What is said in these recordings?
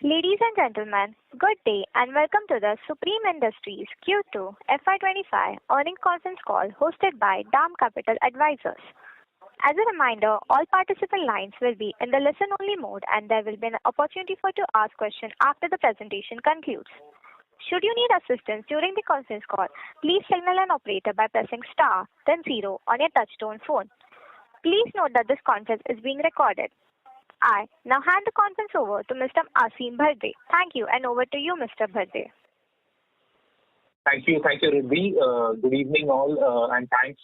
Ladies and gentlemen, good day and welcome to the Supreme Industries Q2FY25 earnings conference call hosted by DAM Capital Advisors. As a reminder, all participant lines will be in the listen-only mode and there will be an opportunity for you to ask questions after the presentation concludes. Should you need assistance during the conference call, please signal an operator by pressing star, then 0 on your touch-tone phone. Please note that this conference is being recorded. I now hand the conference over to Mr. Asim Bharde. Thank you, and over to you, Mr. Bharde. Thank you, Riddhi. Good evening all, and thanks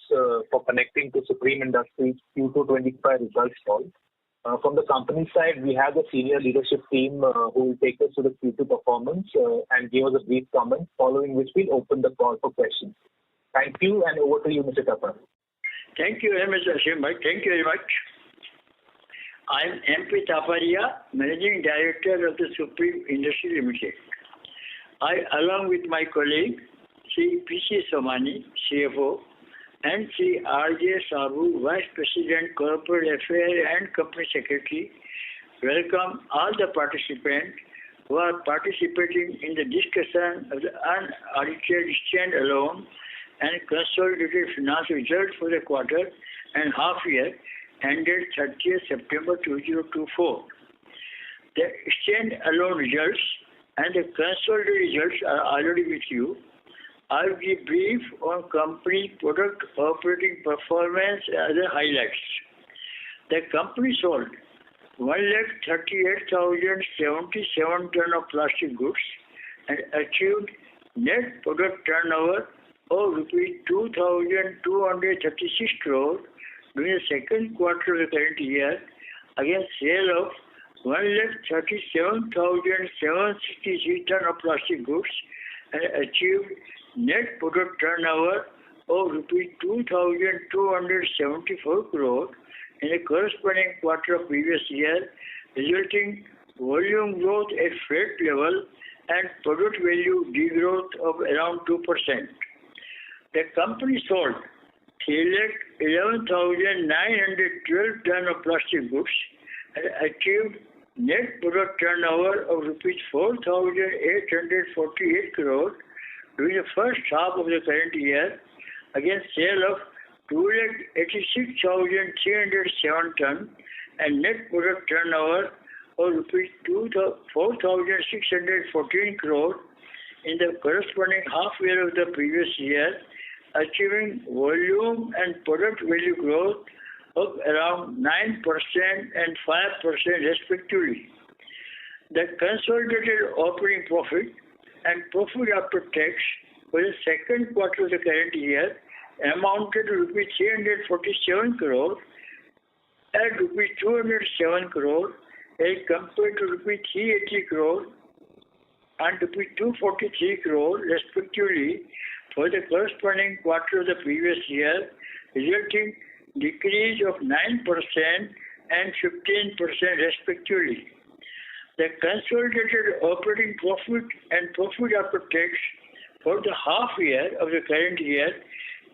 for connecting to Supreme Industries Q225 results call. From the company side, we have the senior leadership team who will take us to the Q2 performance and give us a brief comment, following which we'll open the call for questions. Thank you, and over to you, Mr. Tapar. Thank you very much, Asim. Thank you very much. I am MP Taparia, Managing Director of the Supreme Industries Limited. I, along with my colleague, Sri P.C. Somani, CFO, and Sri R.J. Sabu, Vice President, Corporate Affairs and Company Secretary, welcome all the participants who are participating in the discussion of the unaudited standalone and consolidated financial results for the quarter and half year ended 30th September 2024. The stand-alone results and the consolidated results are already with you. I will be brief on company product operating performance and other highlights. The company sold 138,077 tons of plastic goods and achieved net product turnover of rupees 2,236 crore during the second quarter of the current year, against sale of 137,763 tons of plastic goods and achieved net product turnover of rupees 2,274 crore in the corresponding quarter of previous year, resulting volume growth at freight level and product value degrowth of around 2%. The company sold 11,912 tons of plastic goods and achieved net product turnover of rupees 4,848 crore during the first half of the current year, against sale of 286,307 tons and net product turnover of rupees 4,614 crore in the corresponding half year of the previous year, achieving volume and product value growth of around 9% and 5% respectively. The consolidated operating profit and profit after tax for the second quarter of the current year amounted to rupees 347 crore and rupees 207 crore as compared to rupees 380 crore and rupees 243 crore respectively for the corresponding quarter of the previous year, resulting decrease of 9% and 15% respectively. The consolidated operating profit and profit after tax for the half year of the current year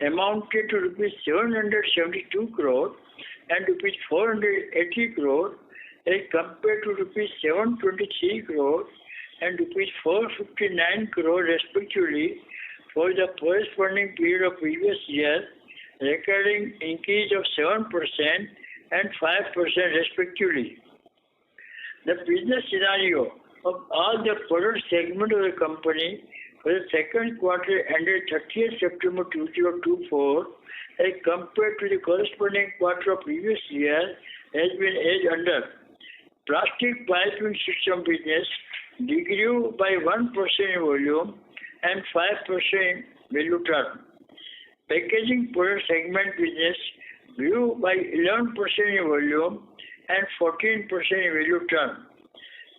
amounted to rupees 772 crore and rupees 480 crore as compared to rupees 723 crore and rupees 459 crore respectively for the corresponding period of previous year, recording increase of 7% and 5% respectively. The business scenario of all the product segment of the company for the second quarter ended 30th September 2024 as compared to the corresponding quarter of previous year has been as under. Plastic piping system business decreased by 1% in volume and 5% in value term. Packaging product segment business grew by 11% in volume and 14% in value term.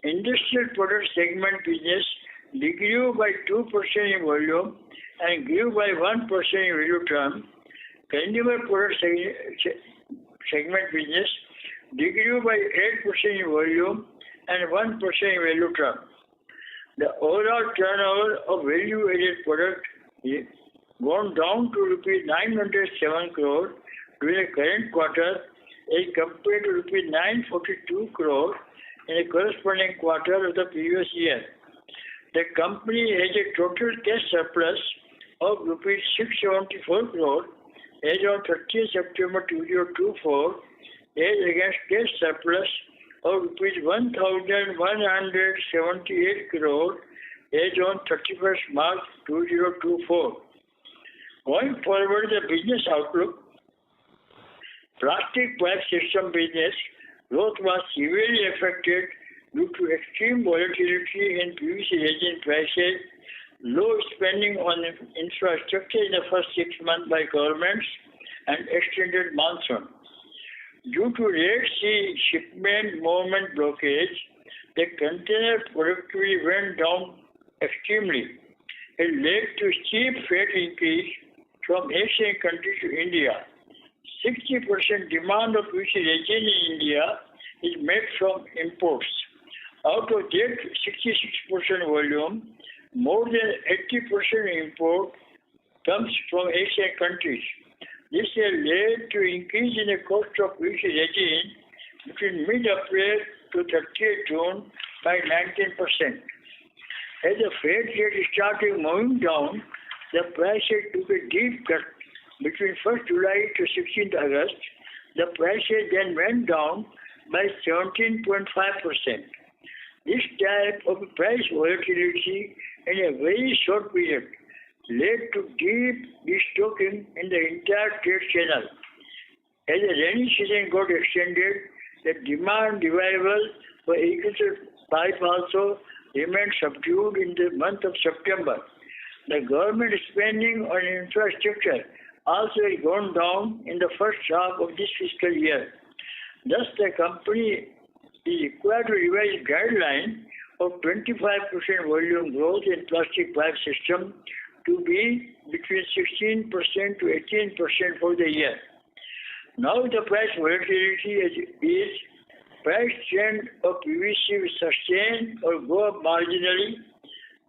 Industrial product segment business decreased by 2% in volume and grew by 1% in value term. Consumer product segment business decreased by 8% in volume and 1% in value term. The overall turnover of value-added product gone down to rupees 907 crore during the current quarter as compared to rupees 942 crore in the corresponding quarter of the previous year. The company has a total cash surplus of rupees 674 crore as on 30th September 2024, as against cash surplus of rupees 1,178 crore as on 31st March 2024. Going forward, the business outlook. Plastic pipe system business growth was severely affected due to extreme volatility in PVC resin prices, low spending on infrastructure in the first 6 months by governments, and extended monsoon. Due to Red Sea shipment movement blockage, the container productivity went down extremely. It led to steep freight increase from Asian countries to India. 60% demand of PVC resin in India is made from imports. Out of that 66% volume, more than 80% import comes from Asian countries. This has led to increase in the cost of PVC resin between mid-April to 30th June by 19%. As the freight rate started moving down, the prices took a deep cut between 1st July to 16th August. The prices then went down by 17.5%. This type of price volatility in a very short period led to deep destocking in the entire trade channel. As the rainy season got extended, the demand revival for agricultural pipe also remained subdued in the month of September. The government spending on infrastructure also has gone down in the first half of this fiscal year. Thus, the company is required to revise guideline of 25% volume growth in plastic pipe system to be between 16% to 18% for the year. Now the price volatility is price trend of PVC will sustain or go up marginally.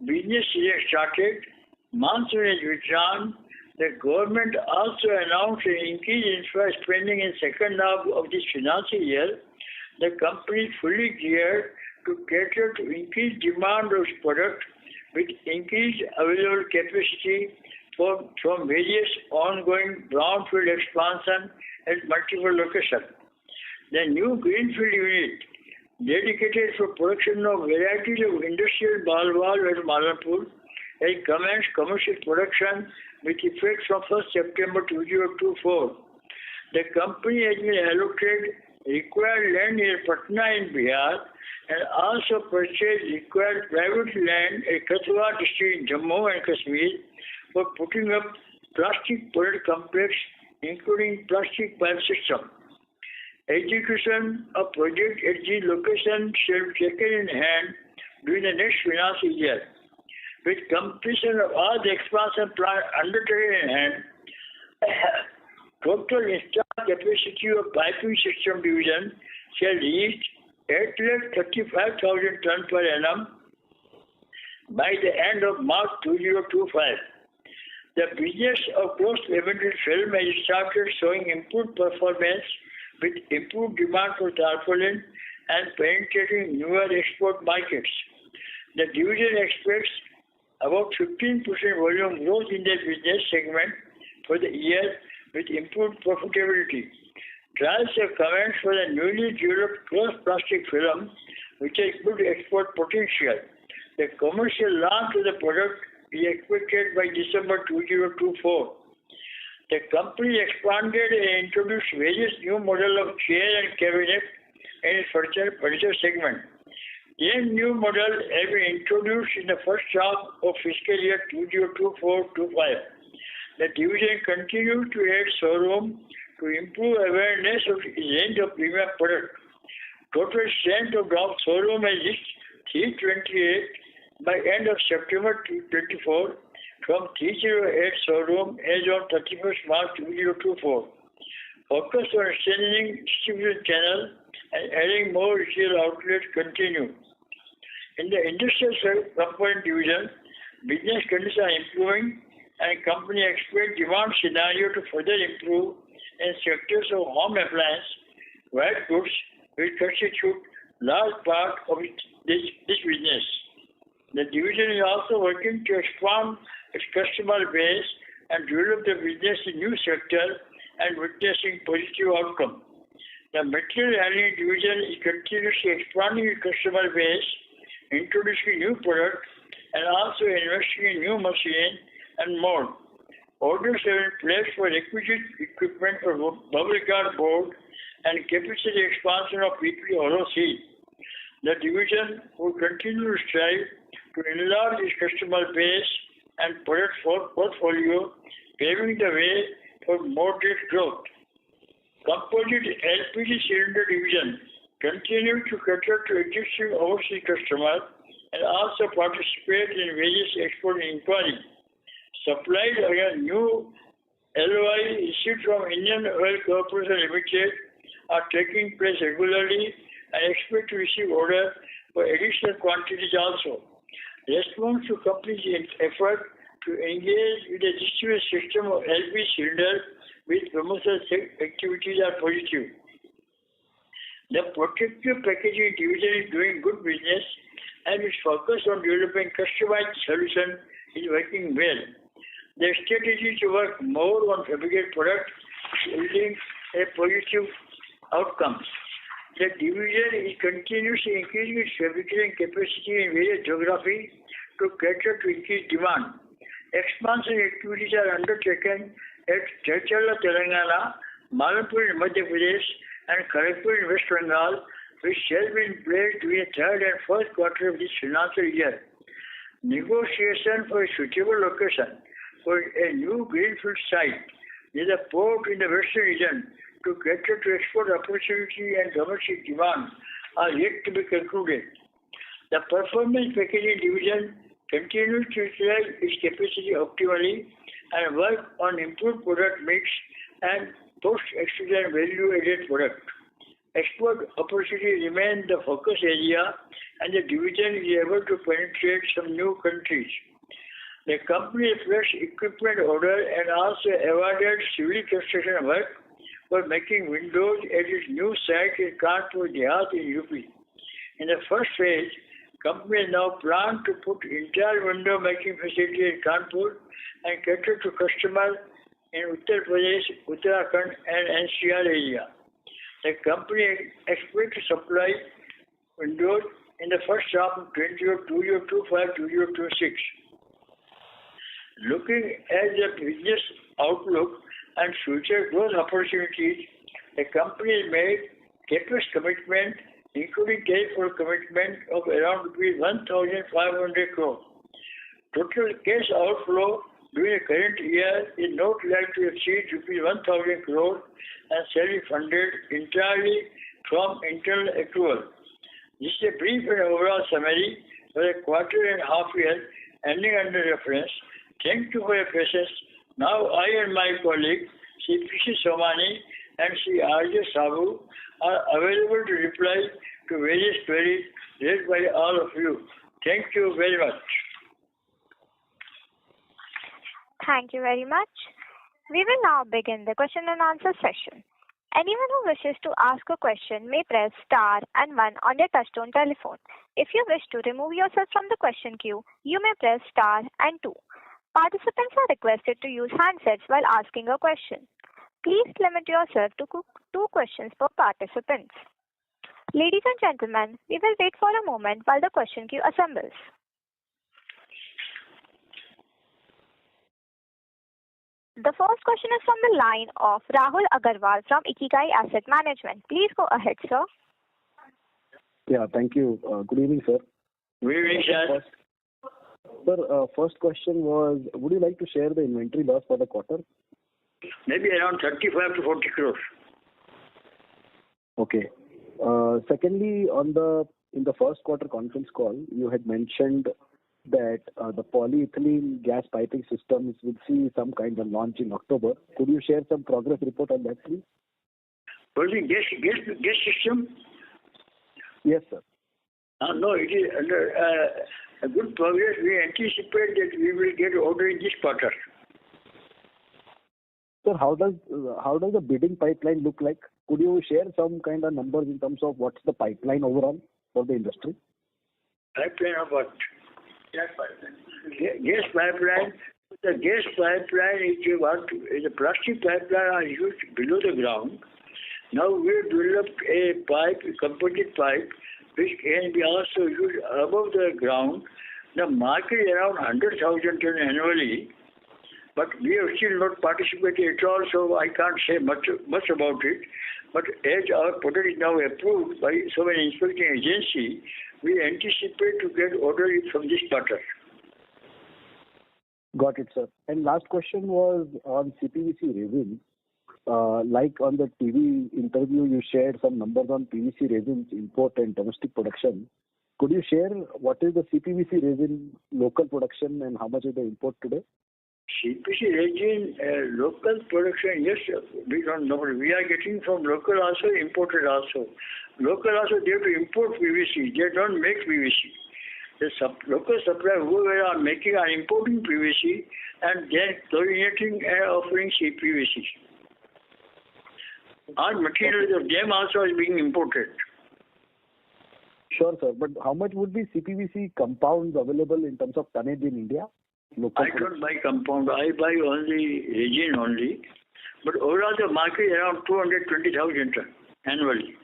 Business has started. Monsoon has withdrawn. The government also announced an increase in infra spending in second half of this financial year. The company is fully geared to cater to increased demand of its product with increased available capacity from various ongoing brownfield expansion at multiple locations. The new greenfield unit dedicated for production of varieties of industrial ball valve at Malanpur has commenced commercial production with effect from 1st September 2024. The company has been allocated required land near Patna in Bihar and also purchased required private land at Kathua district in Jammu and Kashmir for putting up plastic product complex including plastic pipe system. Execution of project at these locations shall be taken in hand during the next financial year. With completion of all the expansion plan undertaken in hand, total installed capacity of piping system division shall reach 835,000 tons per annum by the end of March 2025. The business of closed-laminated film has started showing improved performance with improved demand for tarpaulin and penetrating newer export markets. The division expects about 15% volume growth in the business segment for the year with improved profitability. Trials have commenced for the newly developed closed plastic film, which has good export potential. The commercial launch of the product is expected by December 2024. The company expanded and introduced various new models of chair and cabinet in its furniture segment. 10 new models have been introduced in the first half of fiscal year 2024-25. The division continues to add showroom to improve awareness of its range of premium products. Total strength of the showroom has reached 328 by end of September 2024 from 308 showroom as on 31st March 2024. Focus on strengthening distribution channel and adding more retail outlets continue. In the industrial component division, business conditions are improving and company expects demand scenario to further improve in sectors of home appliance, white goods will constitute large part of this business. The division is also working to expand its customer base and develop the business in new sectors and witnessing positive outcome. The material handling division is continuously expanding its customer base, introducing new products, and also investing in new machines and more. Orders have been placed for requisite equipment for bubble guard board and capacity expansion of PP ROC. The division will continue to strive to enlarge its customer base and product portfolio, paving the way for moderate growth. Composite LPG cylinder division continues to cater to existing overseas customers and also participate in various export inquiries. Supplies under new LOI issued from Indian Oil Corporation Limited are taking place regularly and expect to receive orders for additional quantities also. Response to company's effort to engage with the distribution system of LPG cylinders with promotional activities are positive. The protective packaging division is doing good business and its focus on developing customized solutions is working well. The strategy to work more on fabricated products is yielding a positive outcome. The division is continuously increasing its fabricating capacity in various geographies to cater to increased demand. Expansion activities are undertaken at Chachala, Telangana, Malampur in Madhya Pradesh, and Kharagpur in West Bengal, which shall be in place during the third and fourth quarter of this financial year. Negotiation for a suitable location for a new greenfield site near the port in the western region to cater to export opportunity and domestic demand are yet to be concluded. The performance packaging division continues to utilize its capacity optimally and work on improved product mix and post-extrusion value-added product. Export opportunity remains the focus area and the division is able to penetrate some new countries. The company placed equipment order and also awarded civil construction work for making windows at its new site in Kanpur Dehat in UP. In the first phase, company now plans to put entire window making facility in Kanpur and cater to customers in Uttar Pradesh, Uttarakhand and NCR area. The company expects to supply windows in the first half of 2025-2026. Looking at the business outlook and future growth opportunities, the company has made CapEx commitment, including carry forward commitment of around 1,500 crore. Total cash outflow during the current year is not likely to exceed 1,000 crore and shall be funded entirely from internal accrual. This is a brief and overall summary for the quarter and half year ending under reference. Thank you for your patience. Now I and my colleague, Sri P.C. Somani and Sri R.J. Sabu are available to reply to various queries raised by all of you. Thank you very much. Thank you very much. We will now begin the question and answer session. Anyone who wishes to ask a question may press star and 1 on their touchtone telephone. If you wish to remove yourself from the question queue, you may press star and 2. Participants are requested to use handsets while asking a question. Please limit yourself to 2 questions per participant. Ladies and gentlemen, we will wait for a moment while the question queue assembles. The first question is from the line of Rahul Agarwal from Ikigai Asset Management. Please go ahead, sir. Yeah, thank you. Good evening, sir. Good evening, sir. Sir, first question was, would you like to share the inventory loss for the quarter? Maybe around 35 to 40 crores. Okay. Secondly, in the first quarter conference call, you had mentioned that the polyethylene gas piping systems will see some kind of launch in October. Could you share some progress report on that, please? Was it gas system? Yes, sir. No, it is under a good progress. We anticipate that we will get order in this quarter. Sir, how does the bidding pipeline look like? Could you share some kind of numbers in terms of what's the pipeline overall for the industry? Pipeline of what? Gas pipeline. Gas pipeline. The gas pipeline is a plastic pipeline are used below the ground. Now we developed a pipe, a composite pipe, which can be also used above the ground. The market is around 100,000 tons annually, but we have still not participated at all, so I can't say much about it. But as our product is now approved by so many inspecting agency, we anticipate to get order from this quarter. Got it, sir. And last question was on CPVC resin. Like on the TV interview, you shared some numbers on PVC resins import and domestic production. Could you share what is the CPVC resin local production and how much is the import today? CPVC resin local production, yes, we don't know. We are getting from local also, imported also. Local also, they have to import PVC. They don't make PVC. The local supplier who are making are importing PVC and then chlorinating and offering CPVC. Our materials of them also is being imported. Sure, sir. But how much would be CPVC compounds available in terms of tonnage in India? Local I don't buy compound. I buy only resin only. But overall the market is around 220,000 tons annually.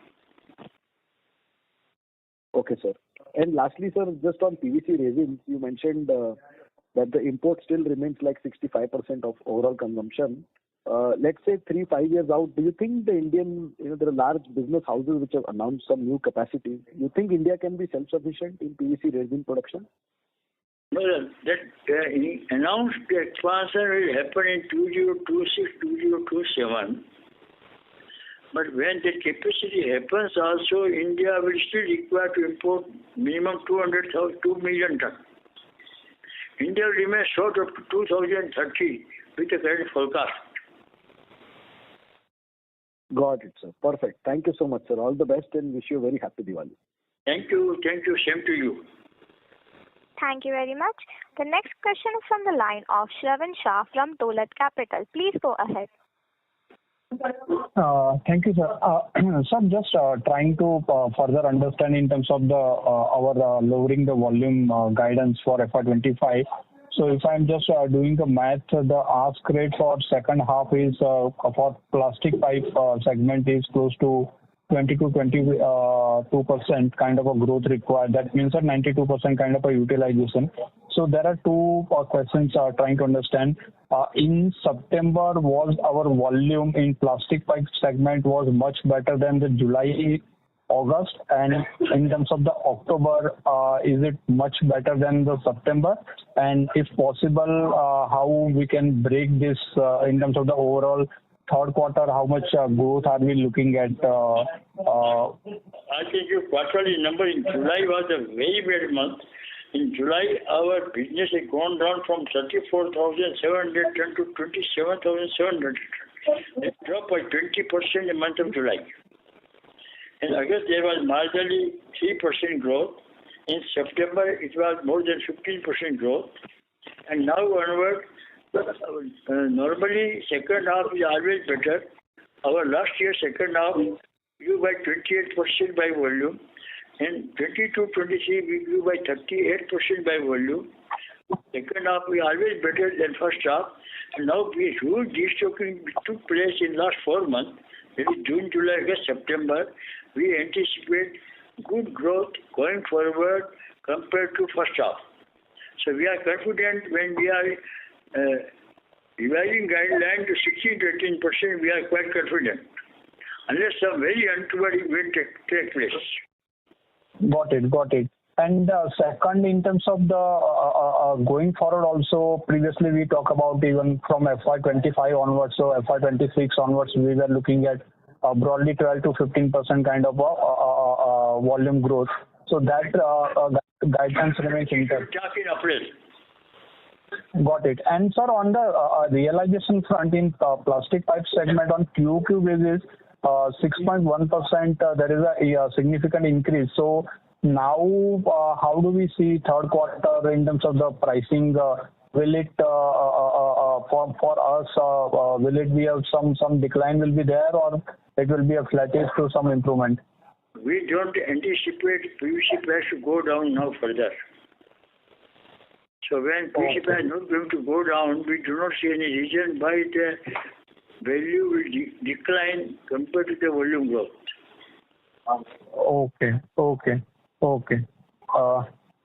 Okay, sir. And lastly, sir, just on PVC resins, you mentioned that the import still remains like 65% of overall consumption. Let's say 3-5 years out, do you think the Indian, there are large business houses which have announced some new capacity. Do you think India can be self-sufficient in PVC resin production? No, that announced expansion will happen in 2026, 2027. But when the capacity happens also, India will still require to import minimum 2 million tons. India will remain short up to 2030 with the current forecast. Got it, sir. Perfect. Thank you so much, sir. All the best and wish you a very happy Diwali. Thank you. Thank you. Same to you. Thank you very much. The next question is from the line of Shravan Shah from Dolat Capital. Please go ahead. Thank you, sir. Sir, just trying to further understand in terms of our lowering the volume guidance for FY25. So if I'm just doing the math, the ask rate for second half is for plastic pipe segment is close to 20 to 22% kind of a growth required. That means a 92% kind of a utilization. So there are two questions trying to understand. In September, was our volume in plastic pipe segment was much better than the July, August, and in terms of the October, is it much better than the September? And if possible, how we can break this in terms of the overall third quarter, how much growth are we looking at? I think your quarterly number in July was a very bad month. In July, our business has gone down from 34,700 tons to 27,700 tons. It dropped by 20% in the month of July. In August, there was marginally 3% growth. In September, it was more than 15% growth. And now onward, normally second half is always better. Our last year second half grew by 28% by volume. And 22-23 we grew by 38% by volume. Second half is always better than first half. And now huge destocking took place in last 4 months. Maybe June, July, August, September. We anticipate good growth going forward compared to first half. So we are confident when we are revising guideline to 16 to 18%, we are quite confident. Unless some very untoward event take place. Got it. And second, in terms of the going forward also, previously we talk about even from FY25 onwards, so FY26 onwards, we were looking at broadly 12 to 15% kind of volume growth. So that guidance remains intact. Got it. And sir, on the realization front in plastic pipe segment on QQ basis, 6.1%, there is a significant increase. So now, how do we see third quarter in terms of the pricing? Will it for us, will it be some decline will be there, or it will be a flattish to some improvement? We don't anticipate PVC price to go down now further. So when PVC price is not going to go down, we do not see any reason why the value will decline compared to the volume growth. Okay.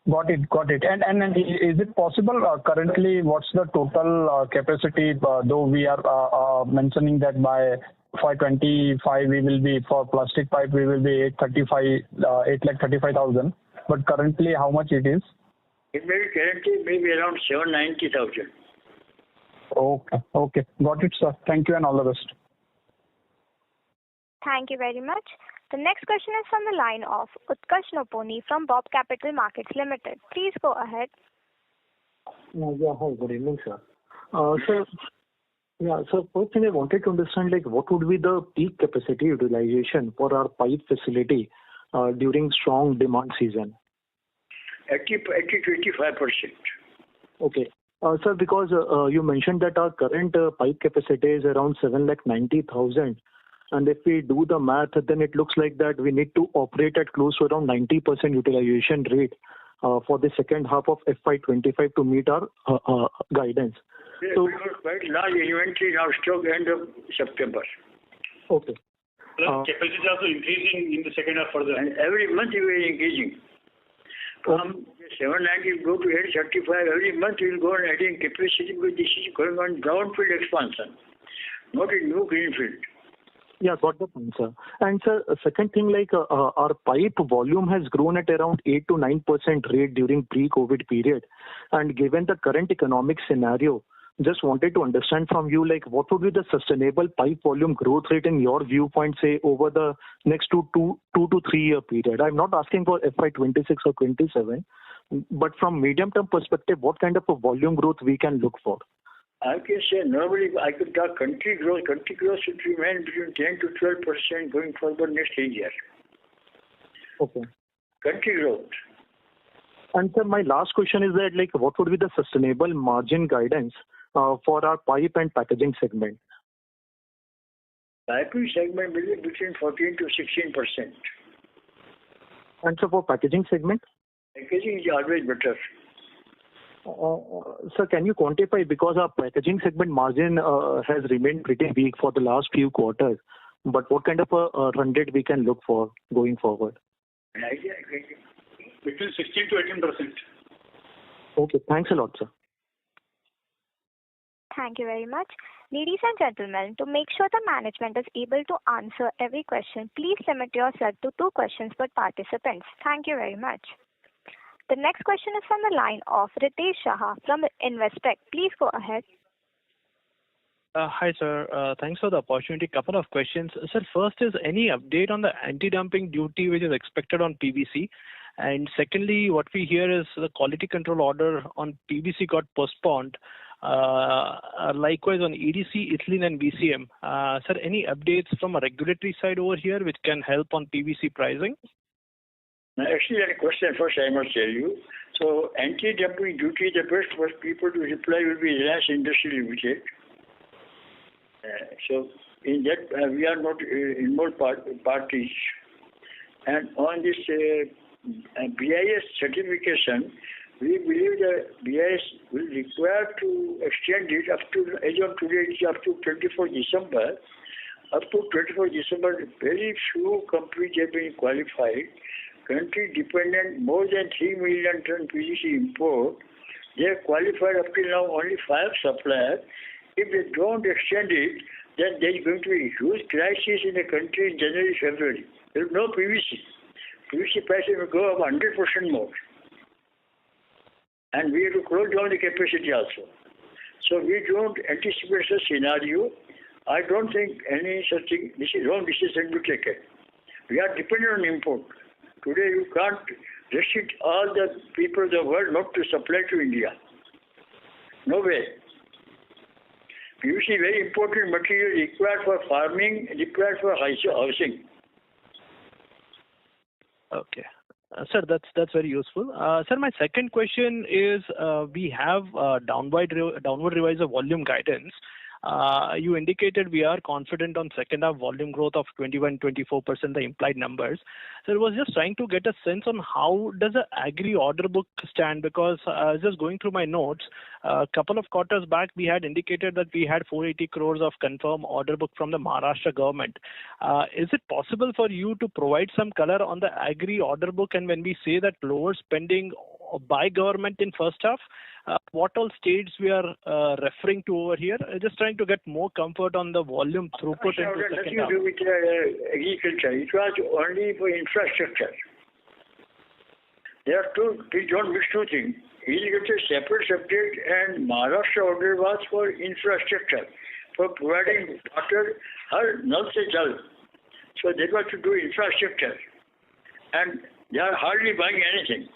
Got it. And is it possible currently what's the total capacity, though we are mentioning that by FY25 we will be, for plastic pipe we will be 8,35,000, but currently how much it is? It may be currently maybe around 790,000. Okay. Got it, sir. Thank you and all the best. Thank you very much. The next question is from the line of Utkarsh Noponi from Bob Capital Markets Limited. Please go ahead. Hi, good evening, sir. So first thing I wanted to understand, what would be the peak capacity utilization for our pipe facility during strong demand season? 80-85%. Okay. Sir, because you mentioned that our current pipe capacity is around 790,000, and if we do the math, then it looks like that we need to operate at close to around 90% utilization rate for the second half of FY25 to meet our guidance. Yes, so, we got quite large inventory now stock end of September. Okay. Capacity is also increasing in the second half further. And every month we are increasing. From 790 go to 835, every month we will go on adding capacity because this is going on brownfield expansion, not a new greenfield. Yeah, got the point, sir. And sir, second thing, our pipe volume has grown at around 8 to 9% rate during pre-COVID period. And given the current economic scenario, just wanted to understand from you, what would be the sustainable pipe volume growth rate in your viewpoint, say, over the next two to 3 year period? I'm not asking for FY26 or 27, but from medium-term perspective, what kind of a volume growth we can look for? I can say normally I could talk country growth. Country growth should remain between 10 to 12% going forward next 3 years. Okay. Country growth. And sir, my last question is that what would be the sustainable margin guidance for our pipe and packaging segment? Piping segment will be between 14 to 16%. And so for packaging segment? Packaging is always better. Sir, can you quantify, because our packaging segment margin has remained pretty weak for the last few quarters, but what kind of a run rate we can look for going forward? Between 16 to 18%. Okay, thanks a lot, sir. Thank you very much. Ladies and gentlemen, to make sure the management is able to answer every question, please limit yourself to 2 questions per participant. Thank you very much. The next question is from the line of Ritesh Shah from Investec. Please go ahead. Hi, sir. Thanks for the opportunity. Couple of questions. Sir, first is any update on the anti-dumping duty which is expected on PVC? And secondly, what we hear is the quality control order on PVC got postponed. Likewise on EDC, ethylene and VCM. Sir, any updates from a regulatory side over here which can help on PVC pricing? Actually, that question first I must tell you. So, anti-dumping duty, the best for people to reply will be Reliance Industries Limited. So, in that, we are not involved parties. And on this BIS certification, we believe that BIS will require to extend it up to, as of today, it's up to 24 December. Up to 24 December, very few companies have been qualified. Country dependent more than 3 million ton PVC import. They have qualified up till now only 5 suppliers. If they don't extend it, then there is going to be a huge crisis in the country in January, February. There is no PVC. PVC prices will go up 100% more. And we have to close down the capacity also. So we don't anticipate such scenario. I don't think any such thing, this is wrong decision to be taken. We are dependent on import. Today you can't restrict all the people of the world not to supply to India. No way. PVC is very important material required for farming, required for housing. Okay. Sir, that's very useful. Sir, my second question is, we have downward revised the volume guidance. You indicated we are confident on second half volume growth of 21-24%, the implied numbers. So I was just trying to get a sense on how does the agri order book stand, because just going through my notes, a couple of quarters back we had indicated that we had 480 crores of confirmed order book from the Maharashtra government. Is it possible for you to provide some color on the agri order book, and when we say that lower spending by government in first half, what all states we are referring to over here? Just trying to get more comfort on the volume throughput into second half. Nothing to do with agriculture. It was only for infrastructure. There are two. We don't mix two things. Agriculture is separate subject, and Maharashtra order was for infrastructure, for providing water. Har nal se jal. So they got to do infrastructure, and they are hardly buying anything.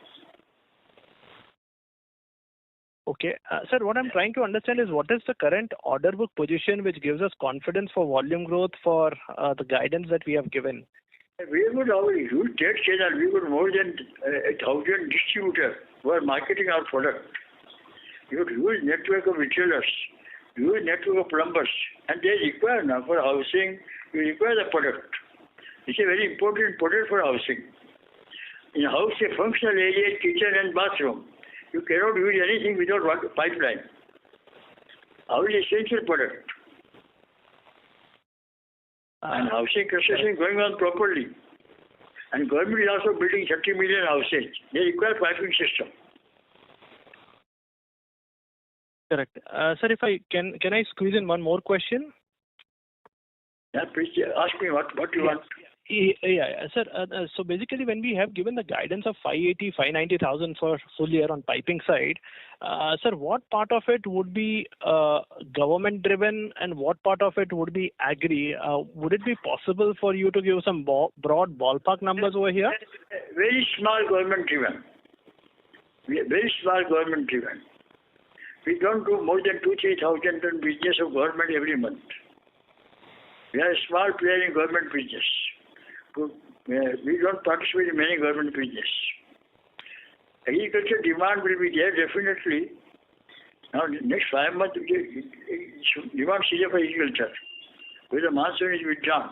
Okay. Sir, what I'm trying to understand is what is the current order book position which gives us confidence for volume growth for the guidance that we have given? We have got our huge trade channel. We got more than 1,000 distributors who are marketing our product. We have huge network of retailers, huge network of plumbers, and they require now for housing, you require the product. It's a very important product for housing. In house, a functional area, kitchen and bathroom. You cannot use anything without water pipeline. House is essential product. And housing construction is going on properly. And government is also building 30 million houses. They require piping system. Correct. Sir, if I can I squeeze in one more question? Yeah, please ask me what you want. Yeah, sir. So basically, when we have given the guidance of 590,000 for full year on piping side, sir, what part of it would be government driven and what part of it would be agri? Would it be possible for you to give some broad ballpark numbers over here? Very small government driven. Very small government driven. We don't do more than 2,000-3,000 ton business of government every month. We are a small player in government business. We don't participate in many government business. Agriculture demand will be there definitely. Now, next 5 months, demand season for agriculture. With the monsoon is withdrawn.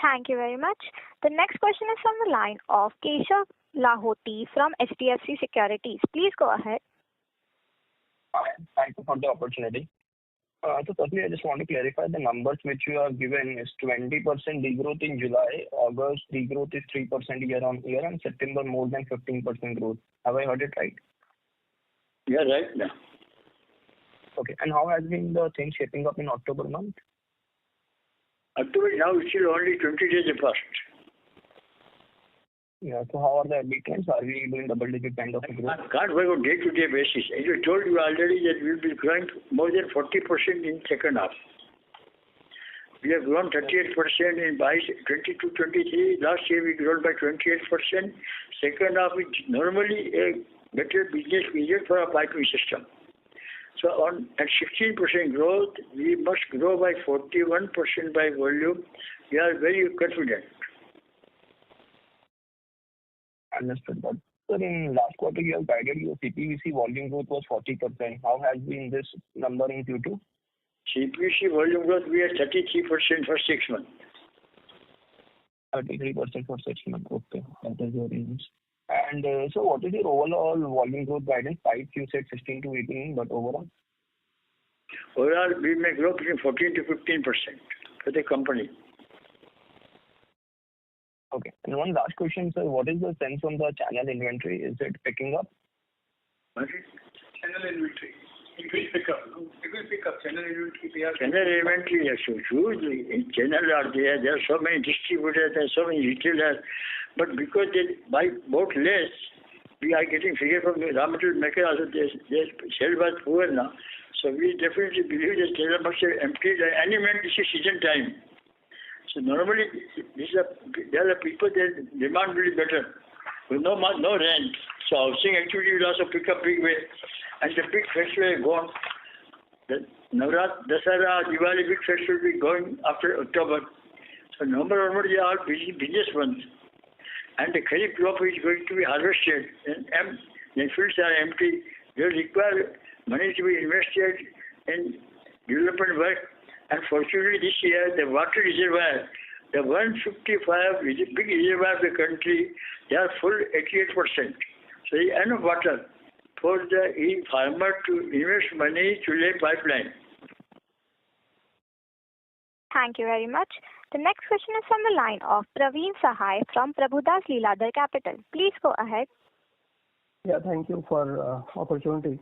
Thank you very much. The next question is from the line of Keshav Lahoti from HDFC Securities. Please go ahead. Thank you for the opportunity. So firstly, I just want to clarify the numbers which you have given is 20% degrowth in July, August degrowth is 3% year on year, and September more than 15% growth. Have I heard it right? Yeah, right now. Okay. And how has been the thing shaping up in October month? October now is still only 20 days apart. Yeah. So how are the lead times? Are we doing double-digit kind of growth? I can't work on day-to-day basis. As I told you already that we will be growing more than 40% in second half. We have grown 38% in 22-23. Last year we grown by 28%. Second half is normally a better business period for our piping system. So at 16% growth, we must grow by 41% by volume. We are very confident. Understood. But sir, in last quarter you have guided your CPVC volume growth was 40%. How has been this number in Q2? CPVC volume growth we are 33% for 6 months. 33% for 6 months. Okay, that is your range. And so what is your overall volume growth guidance? Pipe you said 16 to 18, but overall? Overall we may grow between 14 to 15% for the company. Okay. And one last question, sir. What is the sense on the channel inventory? Is it picking up? What is channel inventory? It will pick up. It will pick up. Channel inventory. Channel inventory is huge. In channel are there. There are so many distributors and so many retailers. But because they buy both less, we are getting figure from the raw material maker also. They sell was poor now. So we definitely believe that channel must have emptied. Any minute this is season time. So normally, there are people that demand will be better. With no rain, so housing activity will also pick up big way. And the big festival is gone. The Navrat, Dasara, Diwali big festival will be going after October. So November onward, they are busy business months. and the kharif crop is going to be harvested, and the fields are empty. They require money to be invested in development work. And fortunately, this year, the water reservoir, the 155 big reservoir of the country, they are full 88%. So there is enough water for the farmer to invest money to lay pipeline. Thank you very much. The next question is from the line of Praveen Sahai from Prabhudas Lilladher Capital. Please go ahead. Yeah, thank you for opportunity.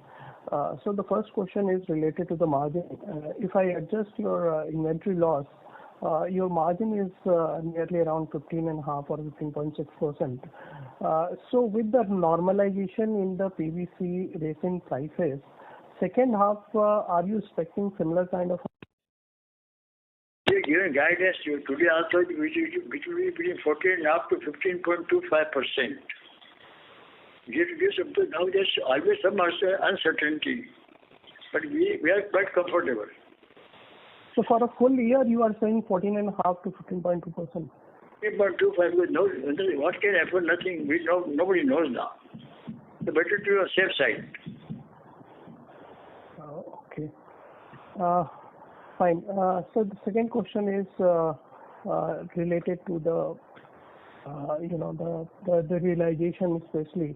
So the first question is related to the margin. If I adjust your inventory loss, your margin is nearly around 15.5 or 15.6%. So with the normalization in the PVC resin prices, second half, are you expecting similar kind of? Given guidance today also, which will be between 14.5 to 15.25%. Now there's always some uncertainty, but we are quite comfortable. So for a full year, you are saying 14.5 to 15.2%. 15.25. What can happen? Nothing. We know. Nobody knows now. So better to your safe side. Okay. Fine. So the second question is related to the the realization, especially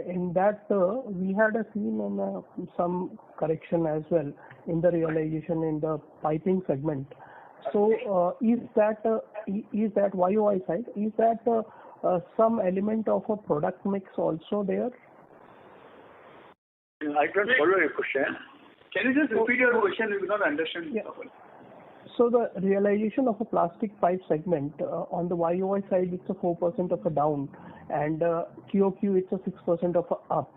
in that we had seen some correction as well in the realization in the piping segment. So is that YOY side? Is that some element of a product mix also there? I don't follow your question. Can you just repeat your question? We will not understand. Yeah. So the realization of a plastic pipe segment on the YOY side, it's a 4% of a down, and QOQ it's a 6% of a up.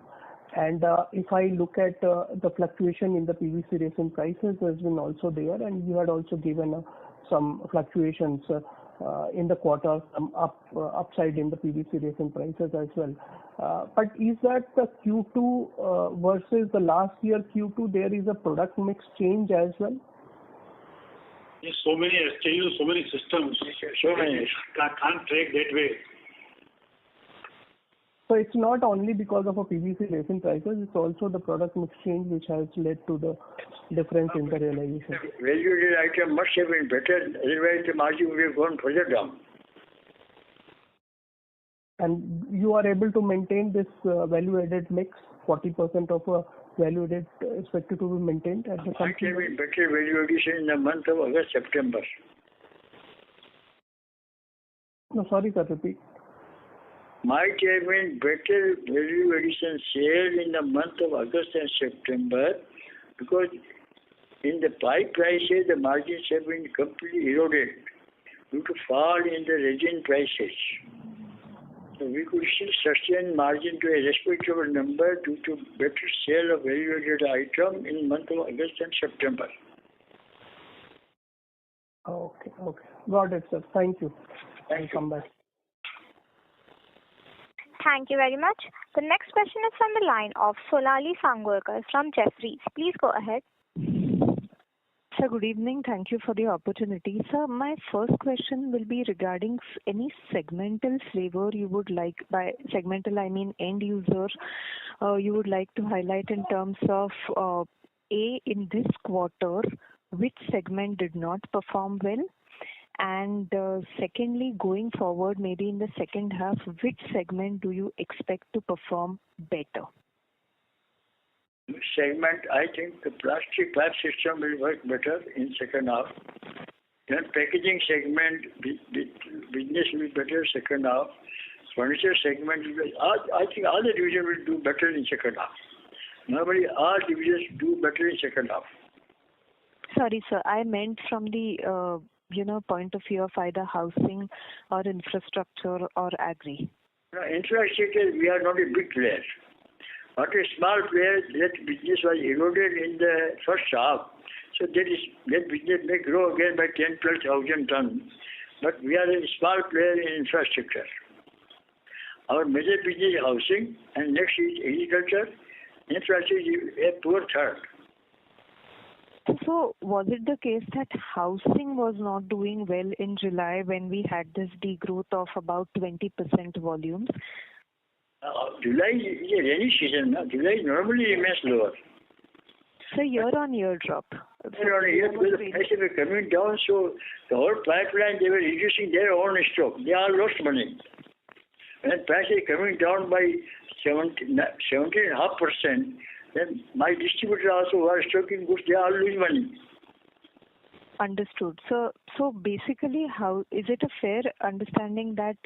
And if I look at the fluctuation in the PVC resin prices, has been also there, and you had also given some fluctuations in the quarter, some upside in the PVC resin prices as well. But is that the Q2 versus the last year Q2? There is a product mix change as well. Yes, so many SKUs, so many systems. So many. Can't track that way. So it's not only because of a PVC resin prices, it's also the product mix change which has led to the difference in the realization. Value-added item must have been better, otherwise the margin would have gone further down. And you are able to maintain this value-added mix, 40% of a value-added expected to be maintained at the company? Might have been better value addition in the month of August, September. No, sorry, sir, repeat. Might have been better value addition sale in the month of August and September, because in the pipe prices the margins have been completely eroded due to fall in the resin prices. So we could still sustain margin to a respectable number due to better sale of value-added item in the month of August and September. Okay. Got it, sir. Thank you. Thank you. Come back. Thank you very much. The next question is from the line of Sonali Sangorkar from Jefferies. Please go ahead. Sir, good evening. Thank you for the opportunity. Sir, my first question will be regarding any segmental flavor you would like. By segmental, I mean end user, you would like to highlight in terms of in this quarter, which segment did not perform well? And secondly, going forward, maybe in the second half, which segment do you expect to perform better? Segment, I think the plastic pipe system will work better in second half. Then packaging segment business will be better second half. Furniture segment, I think all the divisions will do better in second half. Normally, all divisions do better in second half. Sorry, sir. I meant from the point of view of either housing or infrastructure or agri. Infrastructure, we are not a big player. But a small player, that business was eroded in the first half. So that business may grow again by 10,000 tons. But we are a small player in infrastructure. Our major business is housing, and next is agriculture. Infrastructure is a poor third. So was it the case that housing was not doing well in July when we had this degrowth of about 20% volumes? July is a rainy season. No? July normally remains lower. So year-on-year drop. Year-on-year, because the prices were coming down, so the whole pipeline, they were reducing their own stock. They all lost money. When prices coming down by 17.5%, then my distributor also who are stocking goods, they all lose money. Understood. So basically, how is it a fair understanding that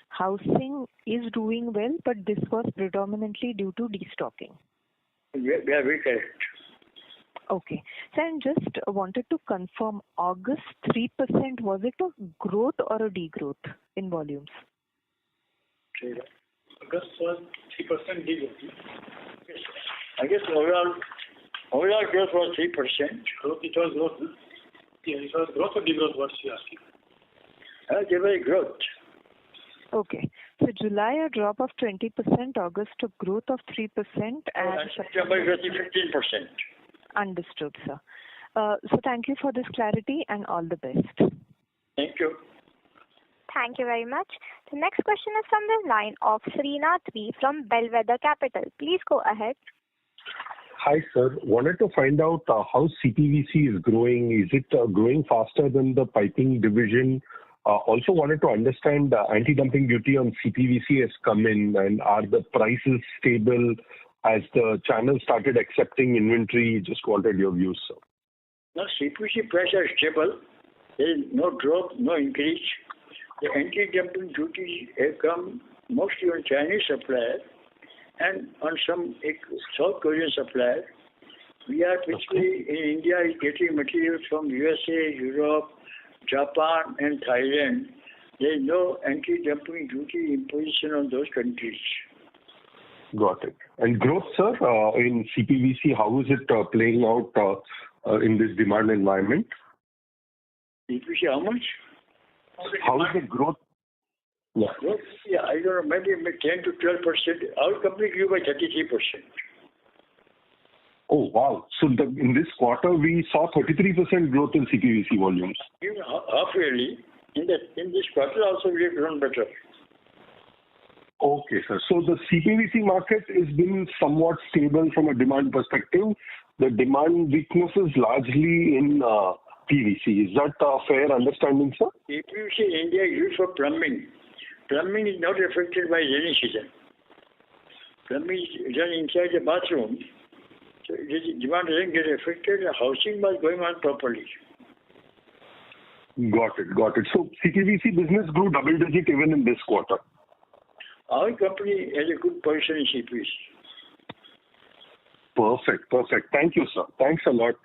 housing is doing well, but this was predominantly due to destocking? We are very correct. Okay. So I just wanted to confirm, August 3%, was it a growth or a degrowth in volumes? August was 3% degrowth. Yes. I guess overall growth was 3%. Growth, it was growth. No? Yeah, it was growth or degrowth, what she asking? They were growth. Okay. So July a drop of 20%, August a growth of 3%, and September growth is 15%. Understood, sir. So thank you for this clarity and all the best. Thank you. Thank you very much. The next question is from the line of Srinath V from Bellwether Capital. Please go ahead. Hi, sir. Wanted to find out how CPVC is growing. Is it growing faster than the piping division? Also wanted to understand anti-dumping duty on CPVC has come in, and are the prices stable as the channel started accepting inventory? Just wanted your views, sir. Now, CPVC prices are stable. There is no drop, no increase. The anti-dumping duties have come mostly on Chinese suppliers and on some South Korean suppliers. We are basically in India is getting materials from USA, Europe, Japan and Thailand. There is no anti-dumping duty imposition on those countries. Got it. And growth, sir, in CPVC, how is it playing out in this demand environment? CPVC, how much? How is the growth? Yeah. Growth, yeah, I don't know, maybe 10 to 12%. Our company grew by 33%. Oh, wow. So in this quarter, we saw 33% growth in CPVC volumes. Even half yearly. In this quarter also we have grown better. Okay, sir. So the CPVC market has been somewhat stable from a demand perspective. The demand weakness is largely in PVC. Is that a fair understanding, sir? PVC in India is used for plumbing. Plumbing is not affected by rainy season. Plumbing is done inside the bathroom. So demand doesn't get affected. The housing was going on properly. Got it. So CPVC business grew double digit even in this quarter. Our company has a good position in CPVC. Perfect. Thank you, sir. Thanks a lot.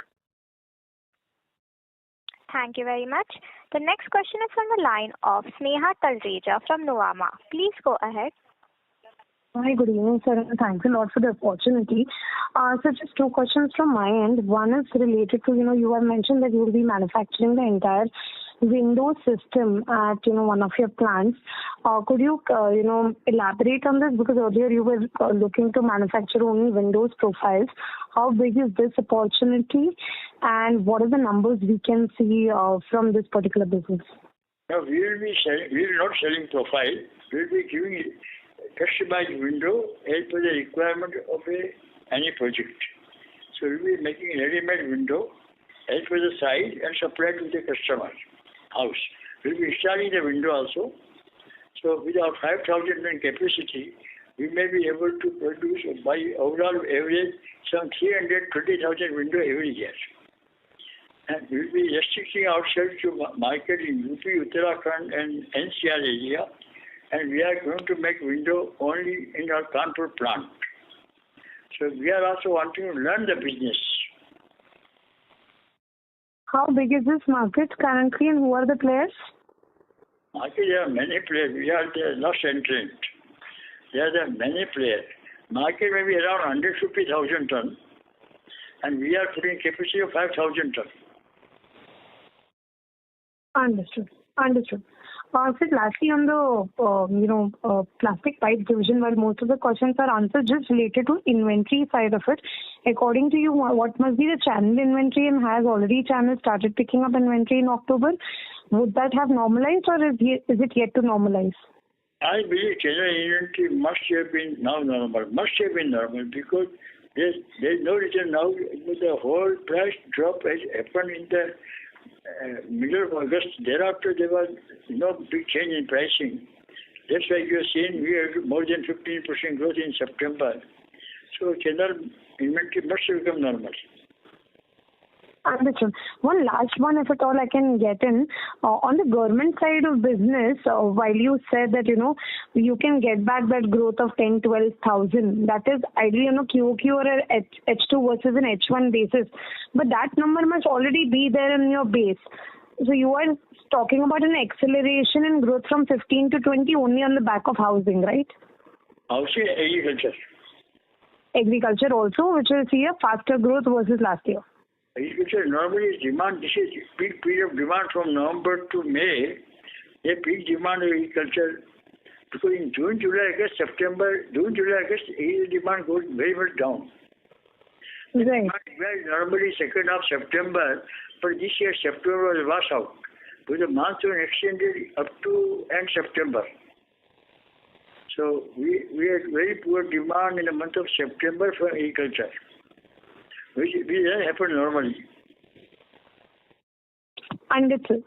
Thank you very much. The next question is from the line of Sneha Talreja from Nuvama. Please go ahead. Hi, good evening, sir, and thanks a lot for the opportunity. So just two questions from my end. One is related to, you have mentioned that you will be manufacturing the entire window system at, one of your plants. Could you, elaborate on this? Because earlier you were looking to manufacture only windows profiles. How big is this opportunity, and what are the numbers we can see from this particular business? No, we will not selling profile. We will be giving customized window as per the requirement of any project. So we will be making a ready-made window as per the size and supply to the customer house. We will be installing the window also. So with our 5,000 ton capacity, we may be able to produce by overall average some 320,000 window every year. And we will be restricting ourselves to market in UP, Uttarakhand and NCR area. And we are going to make window only in our Kanpur plant. So we are also wanting to learn the business. How big is this market currently, and who are the players? Market, there are many players. We are the last entrant. There are many players. Market may be around 150,000 ton, and we are putting capacity of 5,000 ton. Understood. So lastly, on the plastic pipe division, while most of the questions are answered, just related to inventory side of it, according to you, what must be the channel inventory, and has already channel started picking up inventory in October? Would that have normalized, or is it yet to normalize? I believe channel inventory must have been normal, because there's no reason now. The whole price drop has happened in the middle of August. Thereafter, there was no big change in pricing. That's why you are seeing we have more than 15% growth in September. So channel inventory must have become normal. Understood. One last one, if at all I can get in. On the government side of business, while you said that, you can get back that growth of 10,000-12,000, that is ideally on a QOQ or a H2 versus an H1 basis. But that number must already be there in your base. So you are talking about an acceleration in growth from 15 to 20 only on the back of housing, right? Housing, agriculture. Agriculture also, which will see a faster growth versus last year. Agriculture normally is demand. This is peak period of demand from November to May. A peak demand of agriculture, because in June, July, August, demand goes very much down. Right. Normally second half September, but this year September was washed out, because the monsoon extended up to end September. So we had very poor demand in the month of September for agriculture, which doesn't happen normally. Understood,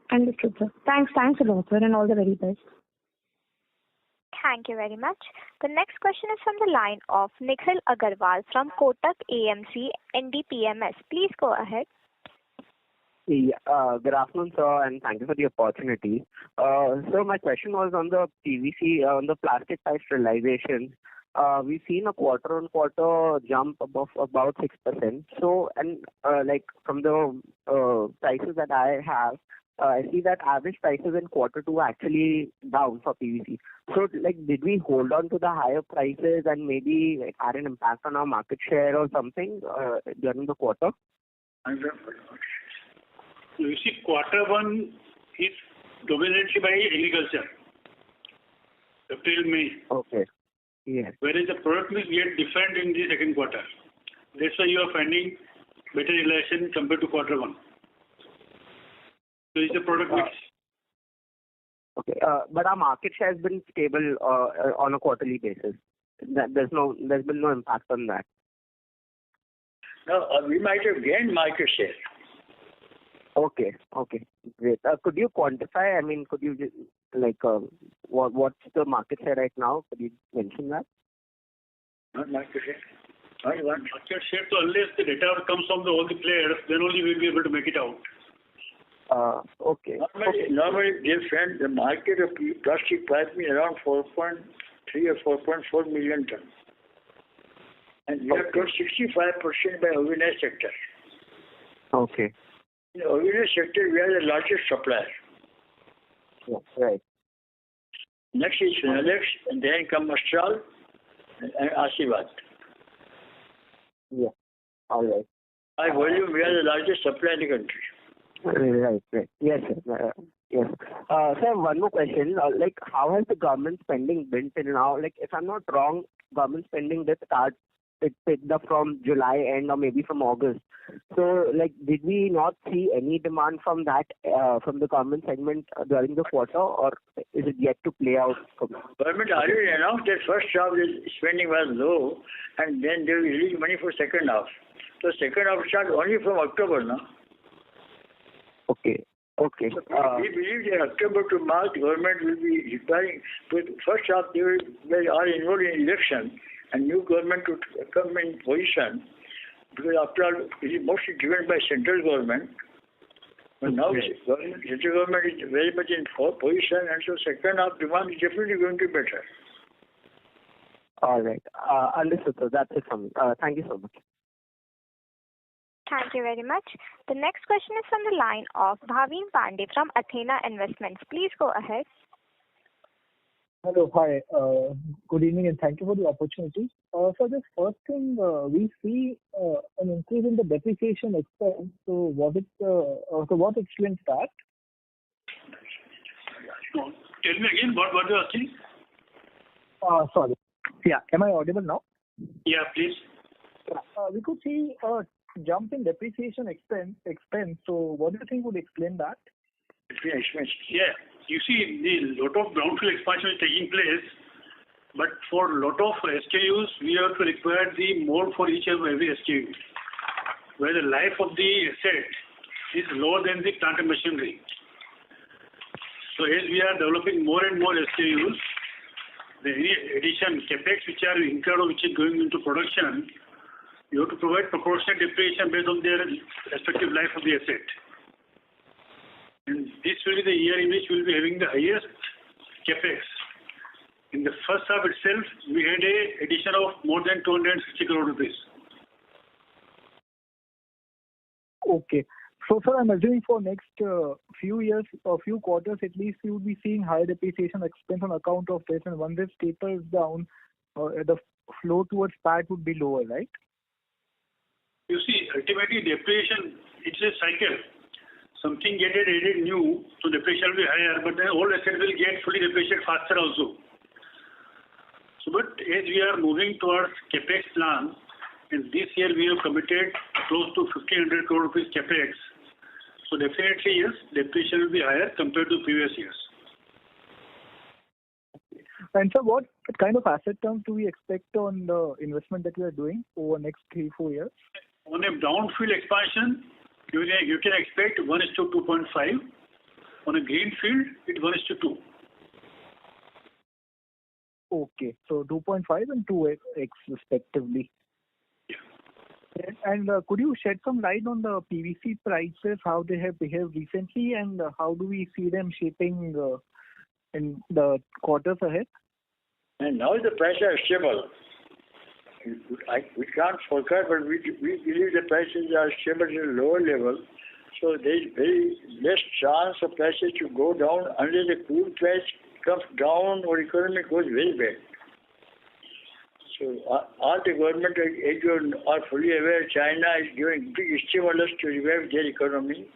sir. Thanks a lot, sir, and all the very best. Thank you very much. The next question is from the line of Nikhil Agarwal from Kotak AMC NDPMS. Please go ahead. Yeah, good afternoon, sir, and thank you for the opportunity. So my question was on the PVC, on the plastic pipe realization. We've seen a quarter-on-quarter jump above about 6%. So, and like from the prices that I have, I see that average prices in quarter two are actually down for PVC. So, like, did we hold on to the higher prices and maybe had an impact on our market share or something during the quarter? You see, quarter one is dominated by agriculture, April, May. Okay. Yes. Whereas the product mix yet different in the second quarter. That's why you are finding better realization compared to quarter one. So it's the product mix. Okay, but our market share has been stable on a quarterly basis. There's been no impact on that. No, we might have gained market share. Okay, great. Could you quantify? I mean, could you just, what's the market share right now? Could you mention that? Not market share. Market share, so unless the data comes from all the players, then only we'll be able to make it out. Okay. Normally, dear friend, the market of plastic pipe is around 4.3 or 4.4 million tons. And we have got 65% by organized sector. Okay. In the organized sector, we are the largest supplier. Yeah, right. Next is Finalex, and then come Astral and Asirvad. Yeah, all right. By volume, we are the largest supplier in the country. Right. Yes, sir. Yes. Sir, one more question. How has the government spending been till now? If I'm not wrong, government spending it picked up from July end or maybe from August. So, did we not see any demand from that, from the government segment during the quarter, or is it yet to play out? Government already announced that first half spending was low, and then they will release money for second half. So, second half starts only from October now. Okay. So we believe that October to March, government will be requiring, but first half they are involved in election, and new government to come in position, because after all, it is mostly driven by central government. But now central government is very much in position, and so second half demand is definitely going to be better. All right. Understood, sir. That's it from me. Thank you so much. Thank you very much. The next question is from the line of Bhavin Pandey from Athena Investments. Please go ahead. Hello, hi. Good evening, and thank you for the opportunity. So this first thing, we see an increase in the depreciation expense. So what explains that? Tell me again what you are asking. Sorry. Yeah. Am I audible now? Yeah, please. We could see a jump in depreciation expense. So what do you think would explain that? Yeah. You see, the lot of brownfield expansion is taking place, but for a lot of SKUs, we have to require the more for each and every SKU, where the life of the asset is lower than the plant and machinery. So as we are developing more and more SKUs, the any addition capex which are incurred or which is going into production, you have to provide proportionate depreciation based on their respective life of the asset. And this will be the year in which we will be having the highest capex. In the first half itself, we had a addition of more than 260 crore rupees. Okay. So, sir, I'm assuming for next few years or few quarters at least, you would be seeing higher depreciation expense on account of this, and once this tapers down, the flow towards PAT would be lower, right? You see, ultimately depreciation, it's a cycle. Something get added new, so depreciation will be higher, but then all assets will get fully depreciated faster also. So, but as we are moving towards capex plan, and this year we have committed close to 1,500 crore rupees capex. So definitely yes, depreciation will be higher compared to previous years. And sir, what kind of asset terms do we expect on the investment that we are doing over next 3-4 years? On a brownfield expansion, you can expect 1:2.5. On a greenfield, it's 1:2. Okay, so 2.5 and 2x respectively. And could you shed some light on the PVC prices, how they have behaved recently, and how do we see them shaping in the quarters ahead? And now the prices are stable. We can't forecast, but we believe the prices are stable at a lower level. So there is very less chance of prices to go down unless the crude price comes down or economy goes very bad. So all the government, as you are fully aware, China is giving big stimulus to revive their economy.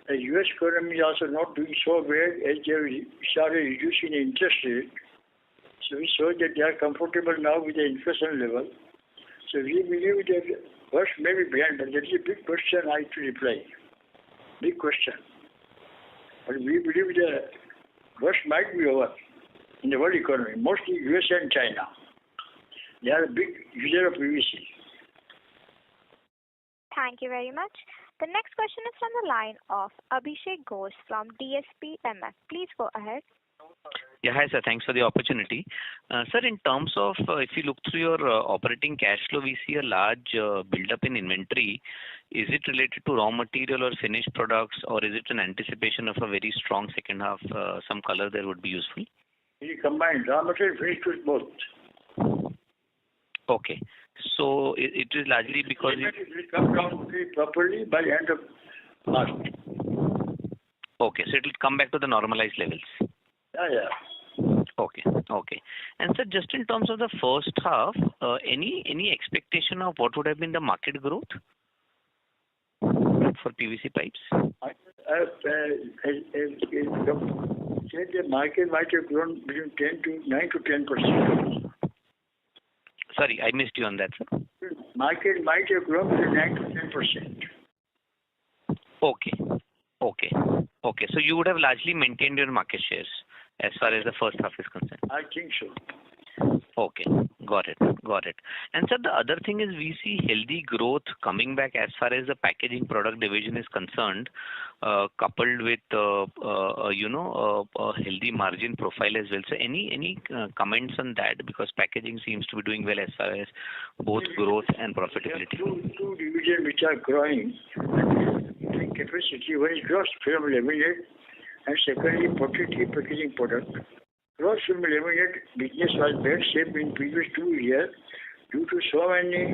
The U.S. economy is also not doing so well as they have started reducing the interest rate. So we saw that they are comfortable now with the inflation level. So we believe that worst may be behind, but that is a big question I have to reply. Big question. But we believe the worst might be over in the world economy, mostly U.S. and China. They are a big user of PVC. Thank you very much. The next question is from the line of Abhishek Ghosh from DSP MF. Please go ahead. Yeah, hi sir. Thanks for the opportunity. Sir, in terms of if you look through your operating cash flow, we see a large build-up in inventory. Is it related to raw material or finished products, or is it an anticipation of a very strong second half? Some color there would be useful. We combine raw material, finished goods, both. Okay. So it is largely because it will come down properly by the end of March. Okay, so it will come back to the normalized levels. Yeah. Okay. And sir, just in terms of the first half, any expectation of what would have been the market growth for PVC pipes? Said the market might have grown between 9 to 10%. Sorry, I missed you on that, sir. Market might have grown between 9 to 10%. Okay. So you would have largely maintained your market shares as far as the first half is concerned. I think so. Okay, got it. And sir, the other thing is we see healthy growth coming back as far as the packaging product division is concerned, coupled with a healthy margin profile as well. So any comments on that, because packaging seems to be doing well as far as both growth and profitability. Two divisions which are growing in capacity. One is gross film laminate, and secondly protective packaging product. Gross film laminate business was bad shape in previous 2 years due to so many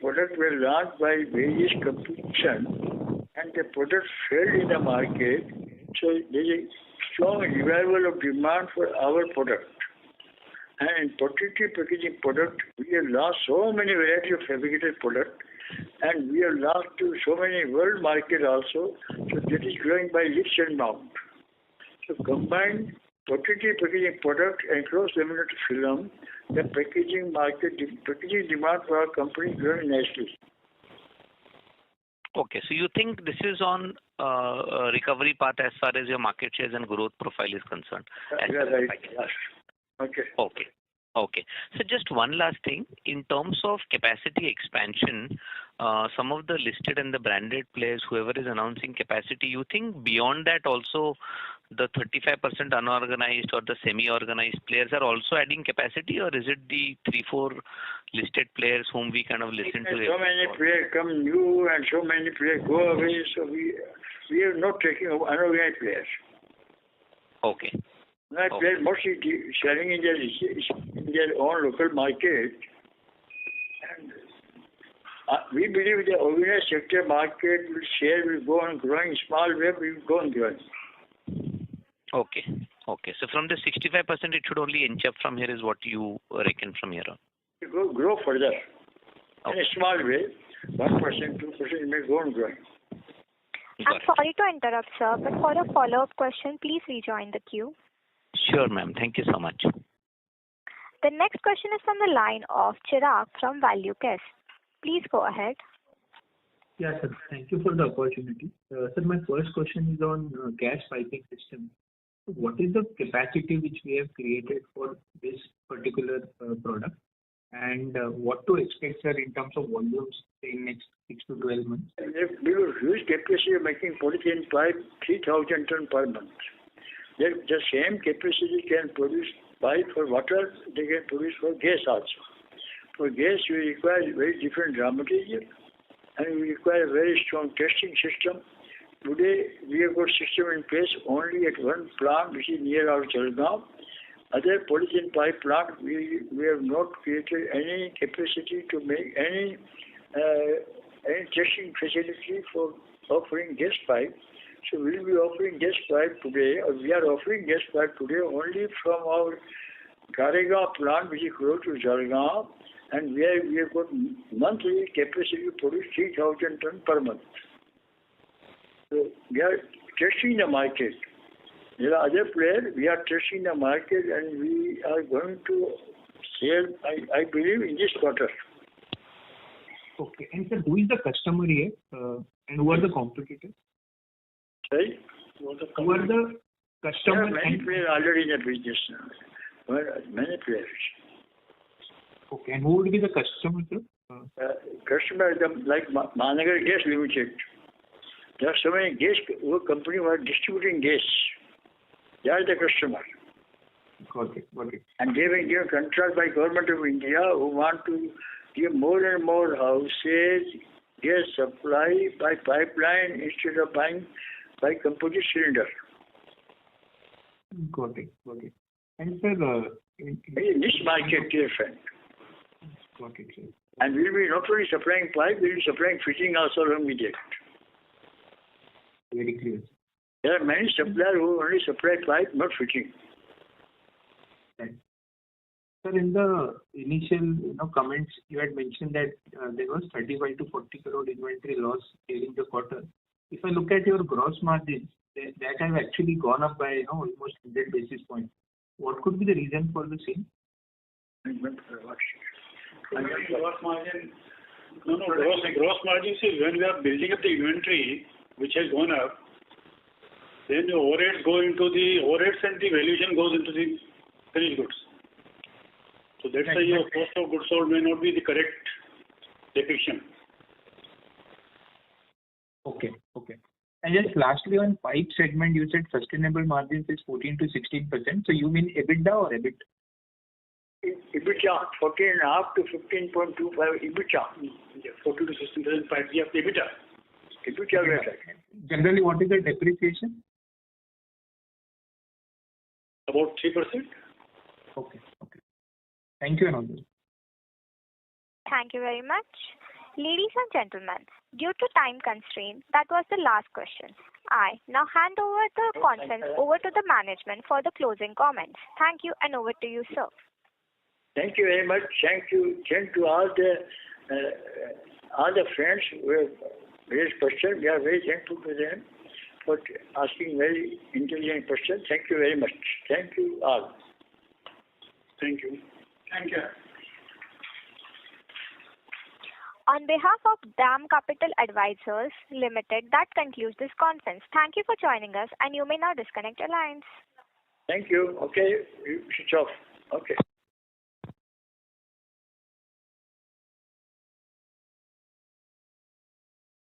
products were launched by various competition, and the product failed in the market. So there is a strong revival of demand for our product. And in protective packaging product, we have launched so many varieties of fabricated product, and we have launched to so many world market also. So that is growing by leaps and bounds. So combined potential packaging product and cross-laminated film, the packaging demand for our company growing nicely. Okay, so you think this is on a recovery path as far as your market shares and growth profile is concerned? Yeah, right. Yes. Okay. Okay. Okay. So just one last thing. In terms of capacity expansion, some of the listed and the branded players, whoever is announcing capacity, you think beyond that also the 35% unorganized or the semi-organized players are also adding capacity, or is it the 3-4 listed players whom we kind of listen to? So many players come new and so many players go away, so we are not taking unorganized players. Okay. Players mostly selling in their own local market. And we believe the organized sector market will go on growing, small way will go on growing. Okay. Okay. So from the 65%, it should only inch up from here is what you reckon from here on? It grow further. In a small way, 1%, 2%, it may go on growing. I'm sorry to interrupt, sir, but for a follow-up question, please rejoin the queue. Sure, ma'am. Thank you so much. The next question is from the line of Chirag from ValueQuest. Please go ahead. Yeah, sir. Thank you for the opportunity. Sir, my first question is on gas piping system. What is the capacity which we have created for this particular product? And what to expect, sir, in terms of volumes in next 6 to 12 months? We will use capacity of making polyethylene pipe 3,000 tons per month. The same capacity can produce pipe for water, they can produce for gas also. For gas, we require very different raw material and we require a very strong testing system. Today, we have got system in place only at one plant which is near our Jalgaon. Other polyethylene pipe plant, we have not created any capacity to make any testing facility for offering gas pipe. So we will be offering gas pipe today, or we are offering gas pipe today only from our Karegaon plant, which is close to Jalgaon, and we have got monthly capacity to produce 3,000 tons per month. So we are testing the market. There are other players, we are testing the market and we are going to sell, I believe, in this quarter. Okay. And sir, who is the customer here and who are the competitors? Sorry? Who are the customers? There are many players already in the business now. Many players. Okay. And who would be the customer, sir? Customer like Mahanagar Gas Limited. There are so many gas companies who are distributing gas. They are the customer. Got it. Got it. And they have been given contract by Government of India who want to give more and more houses gas supply by pipeline instead of buying by composite cylinder. Got it. Got it. And sir, in this market, dear friend. Got it, sir. And we will be not only supplying pipe, we will be supplying fitting also along with it. Very clear. There are many suppliers who only supply pipe, not fitting. Right. Sir, in the initial comments, you had mentioned that there was 35 to 40 crore inventory loss during the quarter. If I look at your gross margins, that have actually gone up by almost 100 basis points. What could be the reason for the same? Gross margin. Gross margin is when we are building up the inventory, which has gone up, then the overheads go into the overheads and the valuation goes into the finished goods. So that's why your cost of goods sold may not be the correct depiction. Okay. Okay. And just lastly, on pipe segment, you said sustainable margins is 14 to 16%. So you mean EBITDA or EBIT? EBITDA, 14.5 to 15.25 EBITDA. 14 to 16% pipe, yeah, EBITDA. EBITDA. Generally, what is the depreciation? About 3%. Okay. Okay. Thank you, Anand. Thank you very much. Ladies and gentlemen, due to time constraint, that was the last question. I now hand over the conference over to the management for the closing comments. Thank you, and over to you, sir. Thank you very much. Thank you to all the friends who have raised questions. We are very thankful to them for asking very intelligent questions. Thank you very much. Thank you all. Thank you. Thank you. On behalf of DAM Capital Advisors Limited, that concludes this conference. Thank you for joining us, and you may now disconnect your lines. Thank you. Okay, you switch off. Okay.